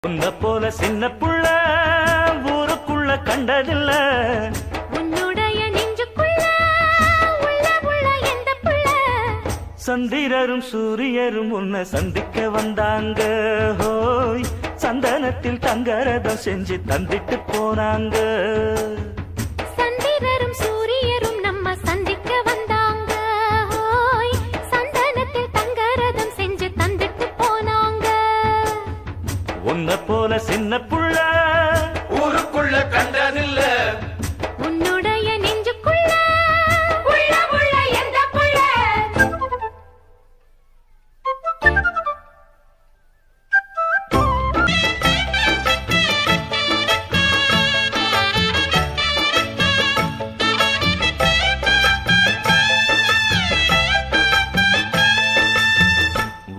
உன்ன போல சின்ன புள்ள ஊருக்குள்ள கண்டதில்ல. உன்னுடைய நெஞ்சுக்குள்ள உள்ள உள்ள எந்த புள்ள. சந்திரரும் சூரியரும் உன்னை சந்திக்க வந்தாங்க. ஹோய் சந்தனத்தில் தங்கரதம் செஞ்சு தந்திட்டு போனாங்க. சந்திரரும் சூரியரும் நம்ம சந்திக்க வந்தாங்க. ஹோய் சந்தனத்தில் தங்கரதம் செஞ்சு தந்திட்டு போனாங்க. உன்ன போல சின்ன புள்ள ஊருக்குள்ள கண்டதில்ல. உன்னுடைய நெஞ்சுக்குள்ள உள்ள உள்ள எந்த புள்ள.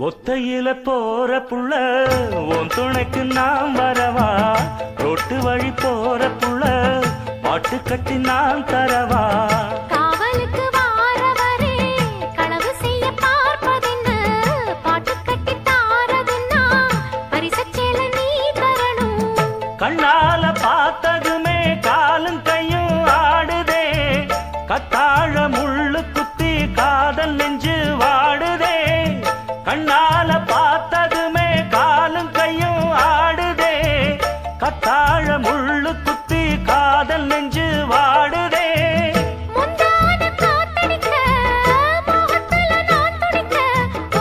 ஒத்தையில போற புள்ள உன் துணைக்கு நான் வரவா. ரோட்டு வழி போற புள்ள பாட்டு கட்டி நான் தரவா. காவலுக்கு வாரவரே களவு செய்ய பார்ப்பதென்ன. பாட்டு கட்டி தாரதுன்னா பரிசச்சேல நீ தரணும். கண்ணால பார்த்ததுமே காலும் கையும் ஆடுதே. கத்தாழ முள்ளு குத்தி காதல் நெஞ்சு வாடுதே. கண்ணால பார்த்ததுமே காலும் கையும் ஆடுதே. கத்தாழ முள்ளு குத்தி காதல் நெஞ்சு வாடுதே. முந்தான காத்தடிக்க மோகத்துல நான் துடிக்க.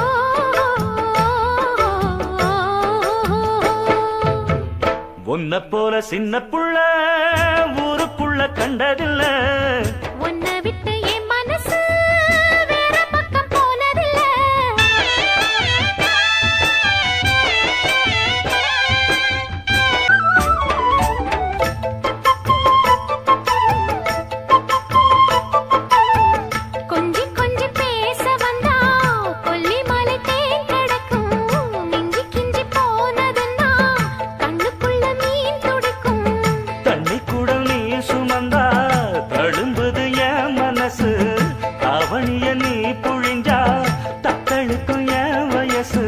ஓ உன்ன போல சின்ன புள்ள ஊருக்குள்ள கண்டதில்ல. உன்னை விட்டு என் மனசு வேற பக்கம் போனதில்ல. கொஞ்சி கொஞ்சி பேச வந்தா கொல்லிமலை தேன் கிடக்கும். மிஞ்சி கிஞ்சி போனதுன்னா கண்ணுக்குள்ள மீன் துடிக்கும். தண்ணி குடம் நீ சுமந்தா தழும்புது என் மனசு. அவனிய நீ புழிஞ்சா தத்தழுக்கும் என் வயசு.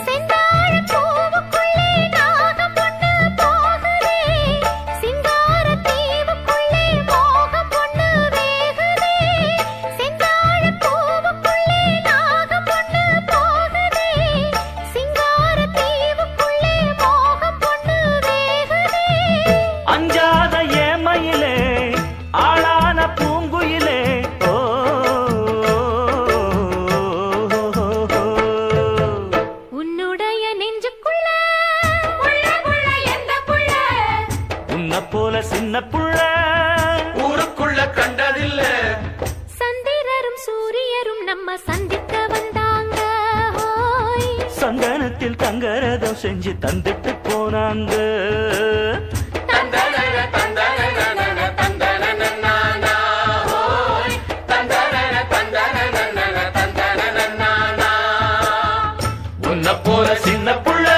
செந்தாழப் பூவுக்குள்ளே நாகம் பொண்ணு போகுதே. சிங்காரத் தீவுக்குள்ளே மோகம் பொண்ணு வேகுதே. செந்தாழப் பூவுக்குள்ளே நாகம் பொண்ணு போகுதே. சிங்காரத் தீவுக்குள்ளே மோகம் பொண்ணு வேகுதே. அஞ்சாத ஏமையிலே ஆளான பூங்குயிலே. ஓ உன்னுடைய நெஞ்சுக்குள்ள உள்ள உள்ள எந்த புள்ள. உன்ன போல சின்ன புள்ள ஊருக்குள்ள கண்டதில்ல. சந்திரரும் சூரியரும் நம்ம சந்திக்க வந்தாங்க. ஹோய் சந்தனத்தில் தங்கரதம் செஞ்சு தந்துட்டு போனாங்க. தந்தனன தந்தனன தந்தனனனானா. ஹோய் தந்தனன தந்தனன தந்தனனனானா. உன்ன போல சின்ன புள்ள